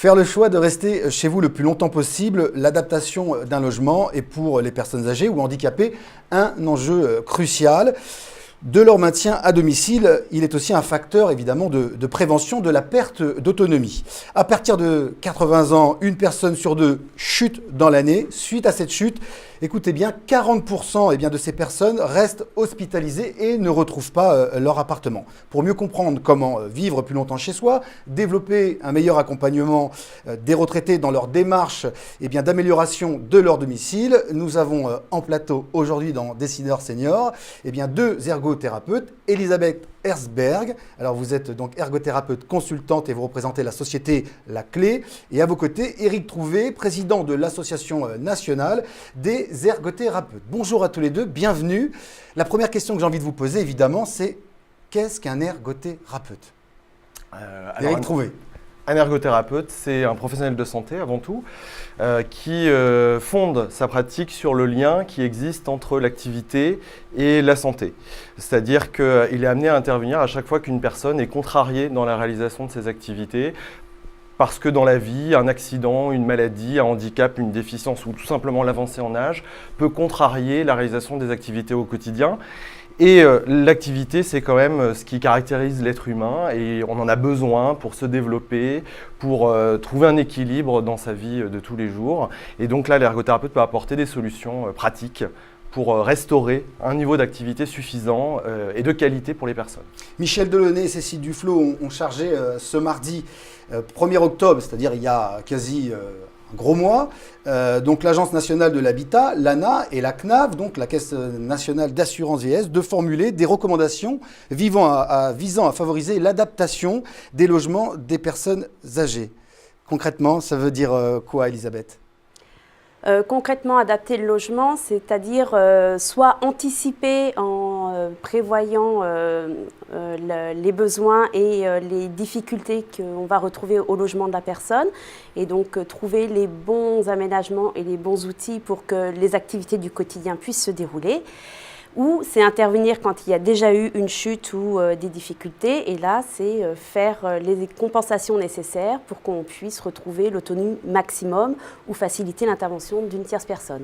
Faire le choix de rester chez vous le plus longtemps possible, l'adaptation d'un logement est pour les personnes âgées ou handicapées un enjeu crucial. De leur maintien à domicile, il est aussi un facteur évidemment de prévention de la perte d'autonomie. À partir de 80 ans, une personne sur deux chute dans l'année. Suite à cette chute, écoutez bien, 40% de ces personnes restent hospitalisées et ne retrouvent pas leur appartement. Pour mieux comprendre comment vivre plus longtemps chez soi, développer un meilleur accompagnement des retraités dans leur démarche d'amélioration de leur domicile, nous avons en plateau aujourd'hui dans Décideurs Seniors deux ergothérapeutes, Elisabeth Herzberg. Alors vous êtes donc ergothérapeute consultante et vous représentez la société La Clé. Et à vos côtés, Éric Trouvé, président de l'Association nationale des ergothérapeutes. Bonjour à tous les deux, bienvenue. La première question que j'ai envie de vous poser, évidemment, c'est qu'est-ce qu'un ergothérapeute? Éric Trouvé. Un ergothérapeute, c'est un professionnel de santé avant tout, qui fonde sa pratique sur le lien qui existe entre l'activité et la santé. C'est-à-dire qu'il est amené à intervenir à chaque fois qu'une personne est contrariée dans la réalisation de ses activités, parce que dans la vie, un accident, une maladie, un handicap, une déficience ou tout simplement l'avancée en âge peut contrarier la réalisation des activités au quotidien. Et l'activité, c'est quand même ce qui caractérise l'être humain et on en a besoin pour se développer, pour trouver un équilibre dans sa vie de tous les jours. Et donc là, l'ergothérapeute peut apporter des solutions pratiques pour restaurer un niveau d'activité suffisant et de qualité pour les personnes. Michel Delaunay et Cécile Duflot ont chargé ce mardi 1er octobre, c'est-à-dire il y a quasi un gros mois, donc l'Agence nationale de l'habitat, l'ANA, et la CNAV, donc la Caisse nationale d'assurance vieillesse, de formuler des recommandations visant à favoriser l'adaptation des logements des personnes âgées. Concrètement, ça veut dire quoi, Elisabeth ? Concrètement, adapter le logement, c'est-à-dire soit anticiper en prévoyant les besoins et les difficultés qu'on va retrouver au logement de la personne, et donc trouver les bons aménagements et les bons outils pour que les activités du quotidien puissent se dérouler. Ou c'est intervenir quand il y a déjà eu une chute ou des difficultés, et là c'est faire les compensations nécessaires pour qu'on puisse retrouver l'autonomie maximum ou faciliter l'intervention d'une tierce personne.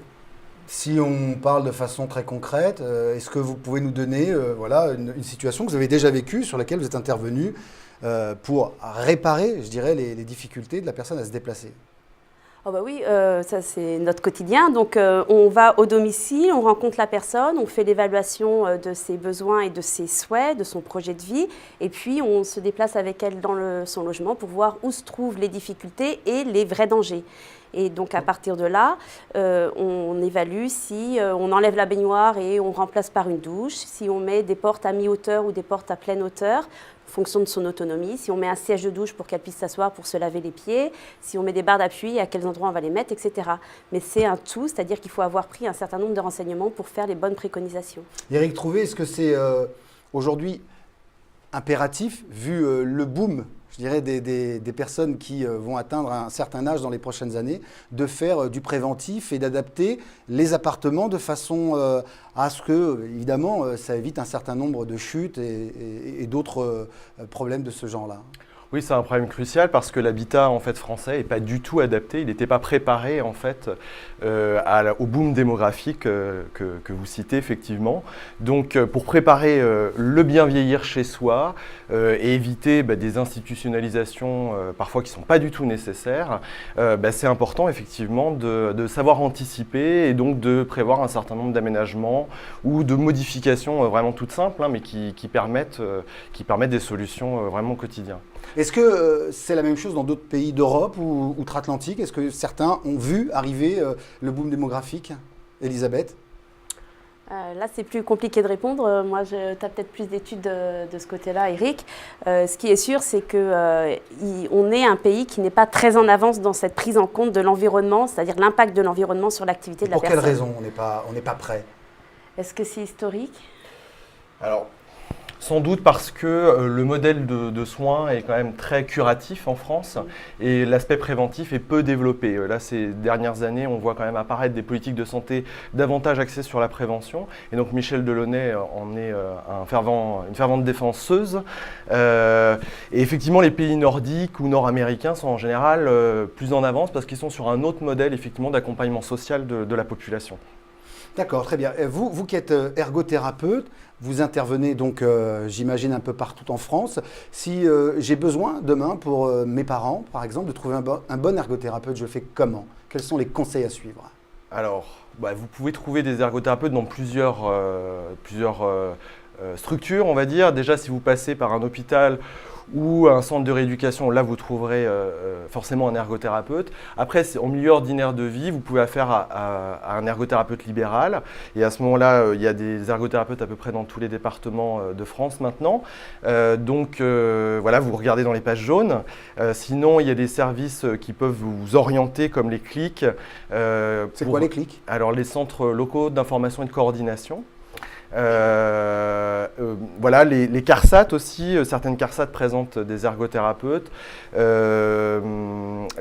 Si on parle de façon très concrète, est-ce que vous pouvez nous donner une situation que vous avez déjà vécue, sur laquelle vous êtes intervenu pour réparer, je dirais, les difficultés de la personne à se déplacer ? Oh bah oui, ça c'est notre quotidien. Donc on va au domicile, on rencontre la personne, on fait l'évaluation de ses besoins et de ses souhaits, de son projet de vie, et puis on se déplace avec elle dans son logement pour voir où se trouvent les difficultés et les vrais dangers. Et donc à partir de là, on évalue si on enlève la baignoire et on remplace par une douche, si on met des portes à mi-hauteur ou des portes à pleine hauteur, en fonction de son autonomie, si on met un siège de douche pour qu'elle puisse s'asseoir pour se laver les pieds, si on met des barres d'appui, à quels endroits on va les mettre, etc. Mais c'est un tout, c'est-à-dire qu'il faut avoir pris un certain nombre de renseignements pour faire les bonnes préconisations. Éric Trouvé, est-ce que c'est aujourd'hui impératif, vu le boom, je dirais, des personnes qui vont atteindre un certain âge dans les prochaines années, de faire du préventif et d'adapter les appartements de façon à ce que, évidemment, ça évite un certain nombre de chutes et d'autres problèmes de ce genre-là? Oui, c'est un problème crucial parce que l'habitat en fait, français n'est pas du tout adapté. Il n'était pas préparé en fait, au boom démographique que vous citez effectivement. Donc pour préparer le bien vieillir chez soi et éviter des institutionnalisations parfois qui ne sont pas du tout nécessaires, c'est important effectivement de savoir anticiper et donc de prévoir un certain nombre d'aménagements ou de modifications vraiment toutes simples, mais qui permettent des solutions vraiment quotidiennes. Est-ce que c'est la même chose dans d'autres pays d'Europe ou outre-Atlantique? Est-ce que certains ont vu arriver le boom démographique? Elisabeth? Là, c'est plus compliqué de répondre. Moi, tu as peut-être plus d'études de ce côté-là, Éric. Ce qui est sûr, c'est qu'on est un pays qui n'est pas très en avance dans cette prise en compte de l'environnement, c'est-à-dire l'impact de l'environnement sur l'activité de la personne. Pour quelle raison on n'est pas prêt? Est-ce que c'est historique? Alors, Sans doute parce que le modèle de soins est quand même très curatif en France et l'aspect préventif est peu développé. Là, ces dernières années, on voit quand même apparaître des politiques de santé davantage axées sur la prévention. Et donc Michel Delaunay en est une fervente défenseuse. Et effectivement, les pays nordiques ou nord-américains sont en général plus en avance parce qu'ils sont sur un autre modèle effectivement d'accompagnement social de la population. D'accord, très bien. Vous qui êtes ergothérapeute, vous intervenez donc, j'imagine, un peu partout en France. Si j'ai besoin demain pour mes parents, par exemple, de trouver un bon ergothérapeute, je fais comment? Quels sont les conseils à suivre? Alors, vous pouvez trouver des ergothérapeutes dans plusieurs structures, on va dire. Déjà, si vous passez par un hôpital ou un centre de rééducation, là vous trouverez forcément un ergothérapeute. Après, en milieu ordinaire de vie, vous pouvez affaire à un ergothérapeute libéral. Et à ce moment-là, il y a des ergothérapeutes à peu près dans tous les départements de France maintenant. Donc voilà, vous regardez dans les pages jaunes. Sinon, il y a des services qui peuvent vous orienter comme les CLIC. C'est quoi les CLIC? Alors les centres locaux d'information et de coordination. Voilà, les CARSAT aussi, certaines CARSAT présentent des ergothérapeutes,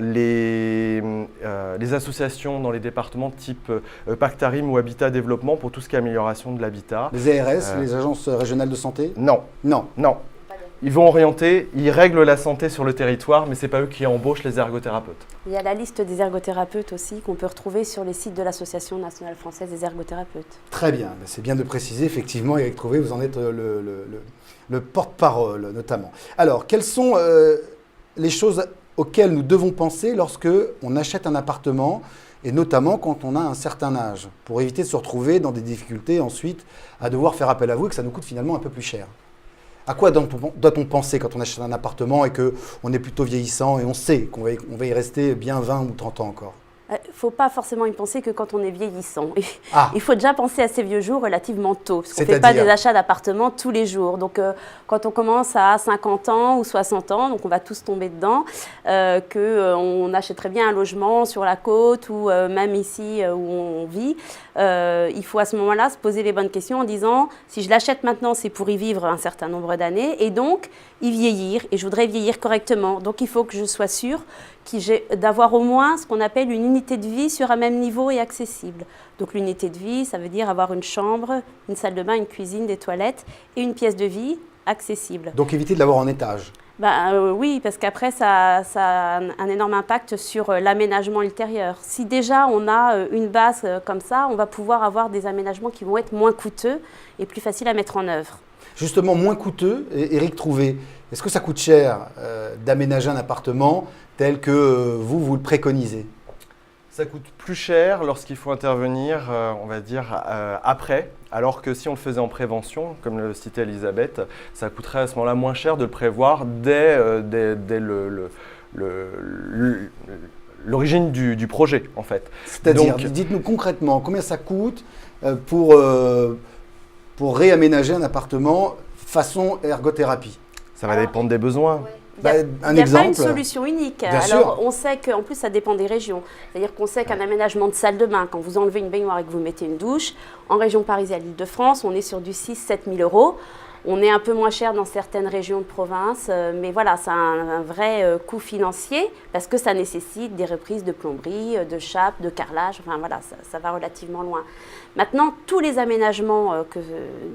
les associations dans les départements type Pactarim ou Habitat Développement pour tout ce qui est amélioration de l'habitat. Les ARS, les agences régionales de santé? Non. Non. Non. Ils vont orienter, ils règlent la santé sur le territoire, mais ce n'est pas eux qui embauchent les ergothérapeutes. Il y a la liste des ergothérapeutes aussi qu'on peut retrouver sur les sites de l'Association nationale française des ergothérapeutes. Très bien, c'est bien de préciser, effectivement, Eric Trouvé, vous en êtes le porte-parole notamment. Alors, quelles sont les choses auxquelles nous devons penser lorsque on achète un appartement, et notamment quand on a un certain âge, pour éviter de se retrouver dans des difficultés ensuite à devoir faire appel à vous et que ça nous coûte finalement un peu plus cher? À quoi doit-on penser quand on achète un appartement et qu'on est plutôt vieillissant et on sait qu'on va y rester bien 20 ou 30 ans encore? Il ne faut pas forcément y penser que quand on est vieillissant. Ah. Il faut déjà penser à ses vieux jours relativement tôt, parce qu'on ne fait pas des achats d'appartements tous les jours. Donc, quand on commence à 50 ans ou 60 ans, donc on va tous tomber dedans, qu'on achèterait bien un logement sur la côte ou même ici où on vit, il faut à ce moment-là se poser les bonnes questions en disant, si je l'achète maintenant, c'est pour y vivre un certain nombre d'années et donc y vieillir. Et je voudrais vieillir correctement. Donc, il faut que je sois sûre d'avoir au moins ce qu'on appelle une unité de vie sur un même niveau et accessible. Donc l'unité de vie, ça veut dire avoir une chambre, une salle de bain, une cuisine, des toilettes et une pièce de vie accessible. Donc éviter de l'avoir en étage. Oui, parce qu'après, ça a un énorme impact sur l'aménagement ultérieur. Si déjà on a une base comme ça, on va pouvoir avoir des aménagements qui vont être moins coûteux et plus faciles à mettre en œuvre. Justement, moins coûteux, Eric Trouvé, est-ce que ça coûte cher d'aménager un appartement tel que vous le préconisez? Ça coûte plus cher lorsqu'il faut intervenir, on va dire, après, alors que si on le faisait en prévention, comme le citait Elisabeth, ça coûterait à ce moment-là moins cher de le prévoir dès l'origine du projet, en fait. C'est-à-dire, dites-nous concrètement, combien ça coûte pour réaménager un appartement façon ergothérapie? Ça va dépendre des besoins. Il n'y a pas une solution unique. Bien sûr. On sait qu'en plus, ça dépend des régions. C'est-à-dire qu'on sait qu'un aménagement de salle de bain, quand vous enlevez une baignoire et que vous mettez une douche, en région parisienne, l'Île-de-France, on est sur du 6-7 000 euros. On est un peu moins cher dans certaines régions de province, mais voilà, ça a un vrai coût financier parce que ça nécessite des reprises de plomberie, de chape, de carrelage, enfin voilà, ça va relativement loin. Maintenant, tous les aménagements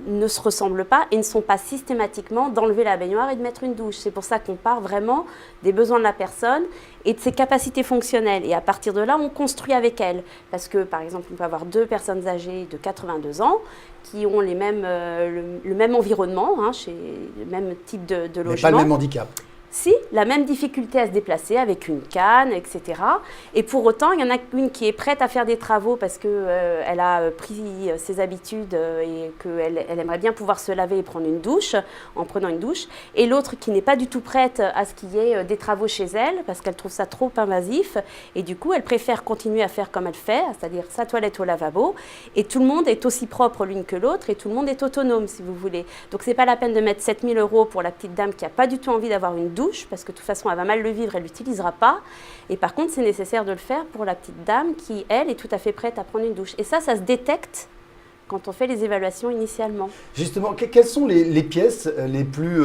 ne se ressemblent pas et ne sont pas systématiquement d'enlever la baignoire et de mettre une douche. C'est pour ça qu'on part vraiment des besoins de la personne et de ses capacités fonctionnelles. Et à partir de là, on construit avec elle. Parce que, par exemple, on peut avoir 2 personnes âgées de 82 ans qui ont le même environnement, le même type de logement. Mais pas le même handicap. Si, la même difficulté à se déplacer avec une canne, etc. Et pour autant, il y en a une qui est prête à faire des travaux parce qu'elle a pris ses habitudes et qu'elle aimerait bien pouvoir se laver et prendre une douche, en prenant une douche. Et l'autre qui n'est pas du tout prête à ce qu'il y ait des travaux chez elle parce qu'elle trouve ça trop invasif. Et du coup, elle préfère continuer à faire comme elle fait, c'est-à-dire sa toilette au lavabo. Et tout le monde est aussi propre l'une que l'autre et tout le monde est autonome, si vous voulez. Donc, ce n'est pas la peine de mettre 7 000 € pour la petite dame qui n'a pas du tout envie d'avoir une douche, parce que de toute façon, elle va mal le vivre, elle ne l'utilisera pas. Et par contre, c'est nécessaire de le faire pour la petite dame qui, elle, est tout à fait prête à prendre une douche. Et ça se détecte quand on fait les évaluations initialement. Justement, quelles sont les pièces les plus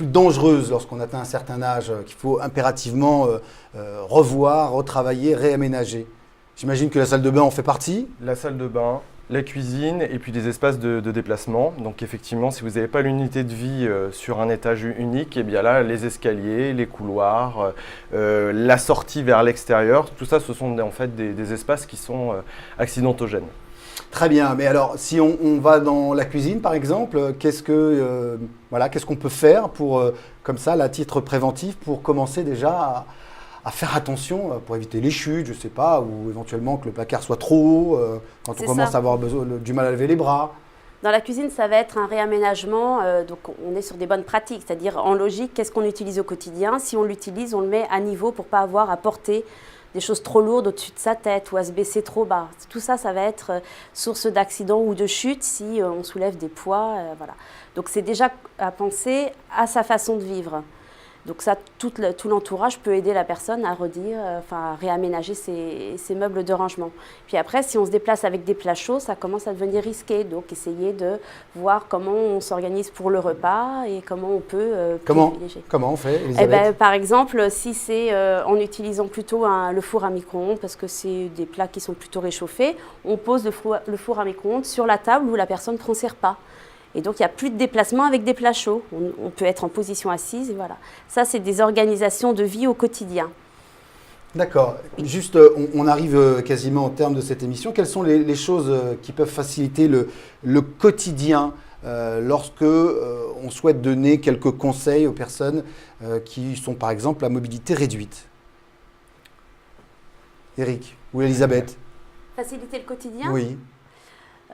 dangereuses lorsqu'on atteint un certain âge, qu'il faut impérativement revoir, retravailler, réaménager? J'imagine que la salle de bain en fait partie. La salle de bain, la cuisine et puis des espaces de déplacement. Donc effectivement, si vous n'avez pas l'unité de vie sur un étage unique, et bien là, les escaliers, les couloirs, la sortie vers l'extérieur, tout ça, ce sont en fait des espaces qui sont accidentogènes. Très bien, mais alors si on va dans la cuisine par exemple, qu'est-ce qu'on peut faire pour, comme ça, à titre préventif, pour commencer déjà à faire attention pour éviter les chutes, je ne sais pas, ou éventuellement que le placard soit trop haut, quand on commence à avoir du mal à lever les bras. Dans la cuisine, ça va être un réaménagement, donc on est sur des bonnes pratiques, c'est-à-dire en logique, qu'est-ce qu'on utilise au quotidien? Si on l'utilise, on le met à niveau pour ne pas avoir à porter des choses trop lourdes au-dessus de sa tête ou à se baisser trop bas. Tout ça, ça va être source d'accident ou de chute si on soulève des poids. Voilà. Donc c'est déjà à penser à sa façon de vivre. Donc ça, tout l'entourage peut aider la personne à à réaménager ses meubles de rangement. Puis après, si on se déplace avec des plats chauds, ça commence à devenir risqué. Donc essayer de voir comment on s'organise pour le repas et comment on peut privilégier. Comment on fait, Elisabeth? Par exemple, si c'est en utilisant plutôt le four à micro-ondes, parce que c'est des plats qui sont plutôt réchauffés, on pose le four à micro-ondes sur la table où la personne prend ses repas. Et donc, il n'y a plus de déplacement avec des plats chauds. On peut être en position assise, et voilà. Ça, c'est des organisations de vie au quotidien. D'accord. Juste, on arrive quasiment au terme de cette émission. Quelles sont les choses qui peuvent faciliter le quotidien lorsque on souhaite donner quelques conseils aux personnes qui sont, par exemple, à mobilité réduite? Eric ou Elisabeth? Faciliter le quotidien? Oui.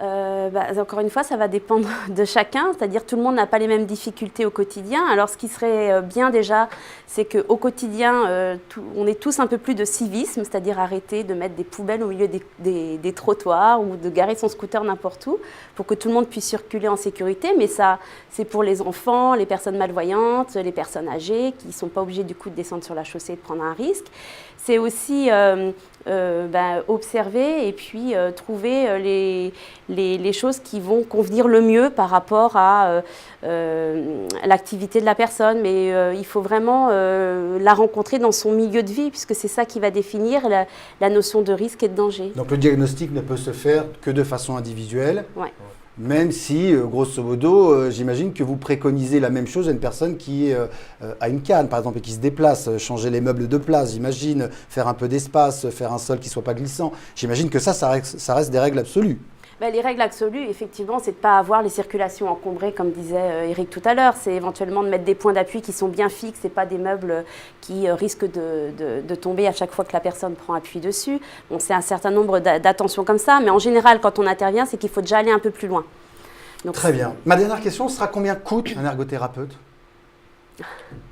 Encore une fois, ça va dépendre de chacun, c'est-à-dire tout le monde n'a pas les mêmes difficultés au quotidien. Alors ce qui serait bien déjà, c'est qu'au quotidien, on ait tous un peu plus de civisme, c'est-à-dire arrêter de mettre des poubelles au milieu des trottoirs ou de garer son scooter n'importe où pour que tout le monde puisse circuler en sécurité. Mais ça, c'est pour les enfants, les personnes malvoyantes, les personnes âgées qui ne sont pas obligées du coup de descendre sur la chaussée et de prendre un risque. C'est aussi observer et puis trouver les choses qui vont convenir le mieux par rapport à l'activité de la personne. Mais il faut vraiment la rencontrer dans son milieu de vie, puisque c'est ça qui va définir la notion de risque et de danger. Donc le diagnostic ne peut se faire que de façon individuelle. Ouais. Même si, grosso modo, j'imagine que vous préconisez la même chose à une personne qui a une canne, par exemple, et qui se déplace, changer les meubles de place, j'imagine, faire un peu d'espace, faire un sol qui ne soit pas glissant. J'imagine que ça reste des règles absolues. Les règles absolues, effectivement, c'est de ne pas avoir les circulations encombrées, comme disait Eric tout à l'heure. C'est éventuellement de mettre des points d'appui qui sont bien fixes et pas des meubles qui risquent de tomber à chaque fois que la personne prend appui dessus. Bon, c'est un certain nombre d'attentions comme ça, mais en général, quand on intervient, c'est qu'il faut déjà aller un peu plus loin. Donc, très bien. Ma dernière question sera: combien coûte un ergothérapeute?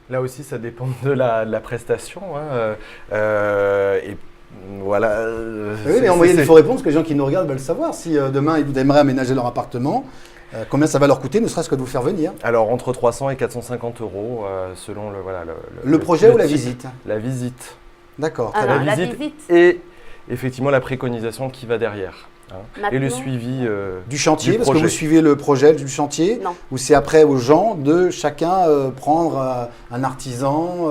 Là aussi, ça dépend de la prestation. Et voilà. Oui, mais en moyenne, il faut répondre, parce que les gens qui nous regardent veulent savoir si demain ils aimeraient aménager leur appartement, combien ça va leur coûter, ne serait-ce que de vous faire venir. Alors, entre 300 et 450 euros, selon le projet ou la visite? La visite. D'accord. Alors, la visite et effectivement la préconisation qui va derrière. Et le suivi du chantier, du parce projet. que vous suivez le projet du chantier? Non. Ou c'est après aux gens de chacun prendre un artisan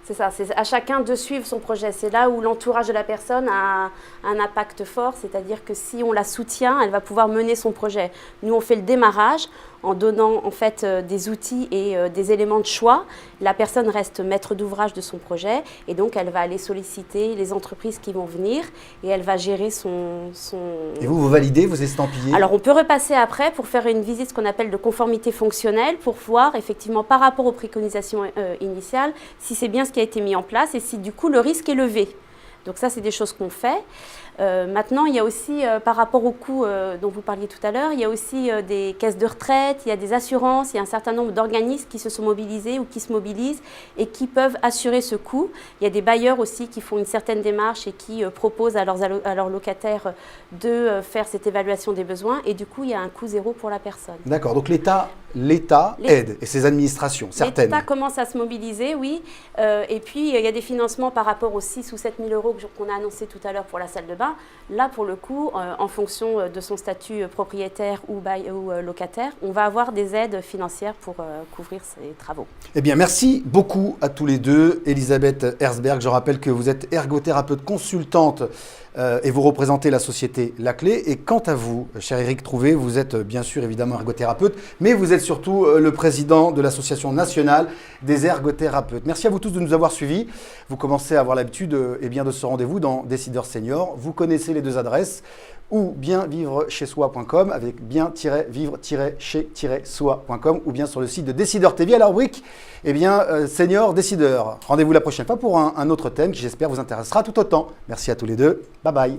C'est ça, c'est à chacun de suivre son projet. C'est là où l'entourage de la personne a un impact fort, c'est-à-dire que si on la soutient, elle va pouvoir mener son projet. Nous, on fait le démarrage en donnant en fait des outils et des éléments de choix. La personne reste maître d'ouvrage de son projet et donc elle va aller solliciter les entreprises qui vont venir et elle va gérer son... Et vous validez, vous estampillez? Alors on peut repasser après pour faire une visite, ce qu'on appelle de conformité fonctionnelle, pour voir effectivement par rapport aux préconisations initiales si c'est bien ce qui a été mis en place et si du coup le risque est levé. Donc ça, c'est des choses qu'on fait. Maintenant, il y a aussi, par rapport au coût dont vous parliez tout à l'heure, il y a aussi des caisses de retraite, il y a des assurances, il y a un certain nombre d'organismes qui se sont mobilisés ou qui se mobilisent et qui peuvent assurer ce coût. Il y a des bailleurs aussi qui font une certaine démarche et qui proposent à leurs locataires de faire cette évaluation des besoins et du coup, il y a un coût zéro pour la personne. D'accord, donc l'État aide et ses administrations, certaines. L'État commence à se mobiliser, oui. Et puis, il y a des financements par rapport aux 6 ou 7 000 euros qu'on a annoncé tout à l'heure pour la salle de bain. Là, pour le coup, en fonction de son statut propriétaire ou locataire, on va avoir des aides financières pour couvrir ces travaux. Eh bien, merci beaucoup à tous les deux. Elisabeth Herzberg, je rappelle que vous êtes ergothérapeute consultante et vous représentez la société La Clé. Et quant à vous, cher Éric Trouvé, vous êtes bien sûr évidemment ergothérapeute, mais vous êtes surtout le président de l'Association nationale des ergothérapeutes. Merci à vous tous de nous avoir suivis. Vous commencez à avoir l'habitude de ce rendez-vous dans Décideurs Seniors. Vous connaissez les deux adresses, ou bienvivre-chez-soi.com avec bien-vivre-chez-soi.com, ou bien sur le site de Décideurs TV à la rubrique Senior Décideurs. Rendez-vous la prochaine fois pour un autre thème qui j'espère vous intéressera tout autant. Merci à tous les deux. Bye bye.